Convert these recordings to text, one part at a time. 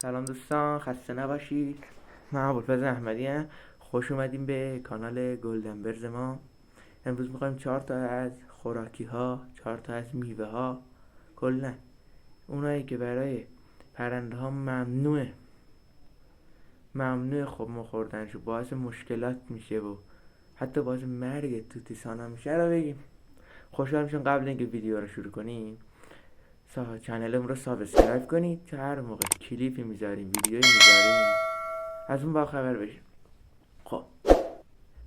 سلام دوستان، خسته نباشید. من ابوالفضل احمدی ام. خوش اومدیم به کانال گلدن برز ما. امروز میخوایم 4 تا از خوراکی ها، 4 تا از میوه ها، کلا اونایی که برای پرنده ها ممنوع خب ما خوردنشو، باعث مشکلات میشه و حتی باعث مرگ توتیسان ها میشه رو بگیم. خوشحال میشم قبل اینکه ویدیو رو شروع کنیم چنلمون رو سابسکرایب کنید که هر موقع کلیپی میذاریم، ویدیویی میذاریم، از اون با خبر بشیم. خب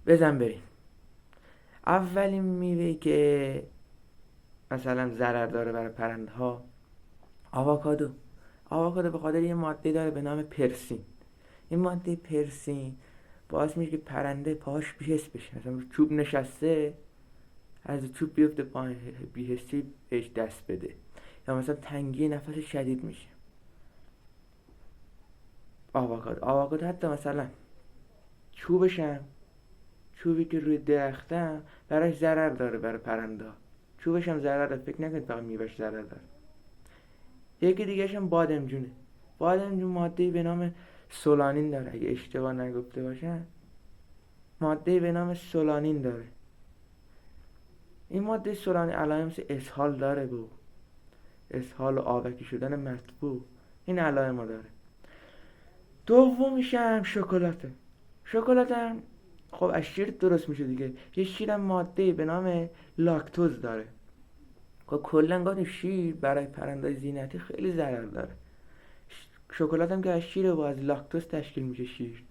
بزن بریم. اولین میوه‌ای که مثلا ضرر داره برای پرنده ها، آووکادو. آووکادو به خاطر یه ماده داره به نام پرسین. این ماده پرسین باعث میشه که پرنده پاش بی‌حس بشه، مثلا رو چوب نشسته از چوب بیفته پایین، بی‌حسی بهش دست بده، یا مثلا تنگی نفس شدید میشه. آووکادو حتی مثلا چوبی که روی درختم براش ضرر داره برای پرنده ها. چوبش هم ضرر داره، فکر نکنید فقط میوهش ضرر داره. یکی دیگهش هم بادمجونه. بادمجون ماده‌ای به نام سولانین داره، اگه اشتباه نگفته باشم ماده‌ای به نام سولانین داره. این ماده سولانین علائم مثل اسهال داره، اسهال و آبکی شدن مطبوع، این علائم رو داره. دومیش هم شکلات هم خب از شیر درست میشه دیگه. یه شیر هم ماده به نام لاکتوز داره. خب کلا گاهی شیر برای پرنده‌های زینتی خیلی ضرر داره. شکلات هم که از شیر و از لاکتوز تشکیل میشه شیر.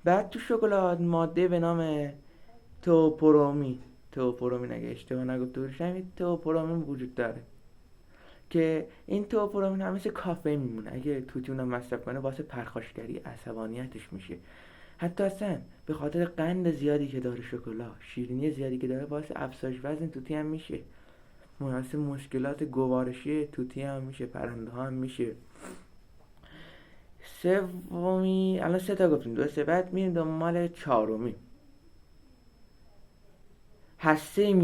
بعد تو شکلات ماده به نام توپرومین اگه اشتباه نگفته باشم این توپرومین وجود داره که این توپرومین هم مثل کافئین میمونه. اگه توتی اونم مصرف کنه واسه پرخاشگری عصبانیتش میشه. حتی اصلا به خاطر قند زیادی که داره شکلات، شیرینی زیادی که داره، باعث افزایش وزن توتی هم میشه. باعث مشکلات گوارشی توتی هم میشه، پرنده ها هم میشه. سومی، الان 3 تا گفتیم، درسته؟ بعد میریم دنبال چهارمی، هسته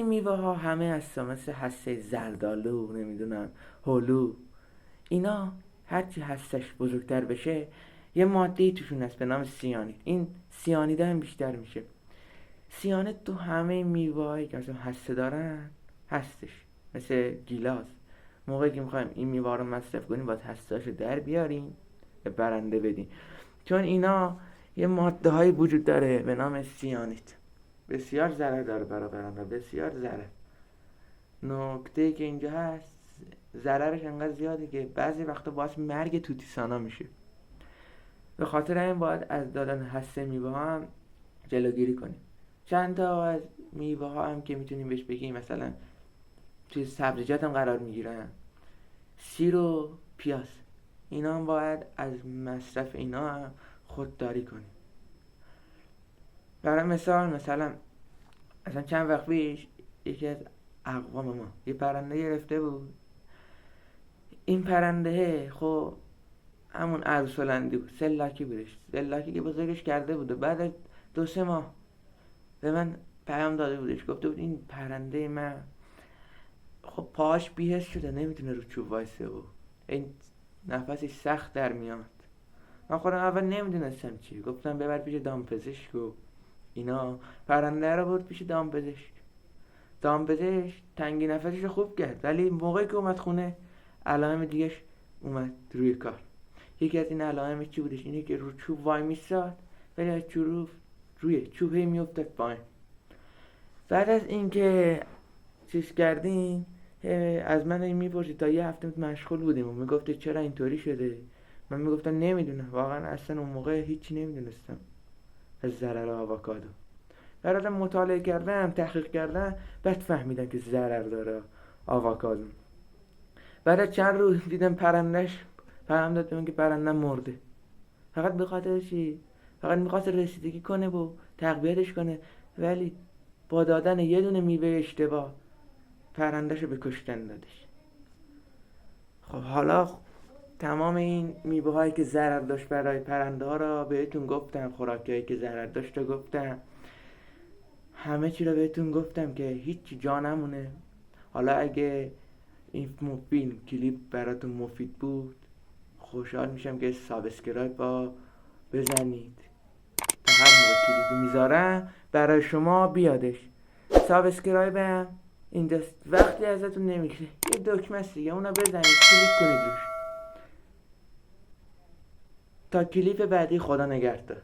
میوه ها همه هسته، مثل هسته زردالو، نمیدونم هلو، اینا هرچی هستش بزرگتر بشه یه ماده توشون هست به نام سیانید. این سیانید هم بیشتر میشه. سیانید تو همه میوه هایی که اصلا هسته دارن هستش، مثل گیلاس. موقعی که میخوایم این میوه رو مصرف کنیم باید هسته‌اشو در بیاریم به برنده بدیم، چون اینا یه ماده های وجود داره به نام سیانید. بسیار ضرر داره برای پرنده، بسیار ضرر. نکته ای که اینجا هست، ضررش انقدر زیاده که بعضی وقتا باعث مرگ توتیسانا میشه. به خاطر این باید از دادن هسته میوه ها هم جلوگیری کنیم. چند تا از میوه ها هم که میتونیم بهش بگیم مثلا توی سبزیجات هم قرار میگیرن، سیر و پیاز، اینا هم باید از مصرف اینا هم خودداری کنیم. برای مثلا چند وقت پیش یکی از اقوام ما یه پرنده گرفته بود. این پرنده خب همون عروس هلندی بود، سلاکی که بزرگش کرده بود و بعد از 2-3 ماه به من پیام داده بودش، گفته بود این پرنده من خب پاهاش بی‌حس شده، نمیتونه رو چوب وایسه و این نفسش سخت در میاد. من خودم اول نمیدونستم چی، گفتم ببر پیش دامپزشک و اینا. پرنده رو برد پیش دامپزشک تنگی نفسش رو خوب کرد، ولی موقعی که اومد خونه علائم دیگهش اومد روی کار. یکی از این علائمش چی بودش؟ اینه که رو چوب وای میستاد ولی از روی چوب هی میافتاد پایین. بعد از اینکه چیز کردیم از من این میپرسید، تا یه هفته مشغول بودیم و میگفته چرا اینطوری شده. من میگفتم نمیدونم، واقعا اصلا اون موقع هیچی نمیدونستم از ضرر آووکادو. بعد مطالعه کردم، تحقیق کردم، بعد فهمیدم که ضرر داره آووکادو. بعد از چند روز دیدم پرندش پیام داد بهم که پرنده مرده. فقط به خاطر چی؟ فقط میخواست رسیدگی کنه و تقویتش کنه، ولی با دادن یه دونه میوه اشتباه پرندهشو به کشتن دادش. خب حالا تمام این میوه هایی که ضرر داشت برای پرنده ها را بهتون گفتم، خوراکی هایی که ضرر داشت رو گفتم، همه چی رو بهتون گفتم که هیچ جا نمونه. حالا اگه این فیلم کلیپ براتون مفید بود، خوشحال میشم که سابسکرایب با بزنید تا هر موقع کلیپی میذارم برای شما بیادش. سابسکرایب هم اینجاست، وقتی ازتون نمیشه یه دکمه است دیگه، اونو بزنید کلیک کنید روش. تا کلیپ بعدی، خدا نگهدار.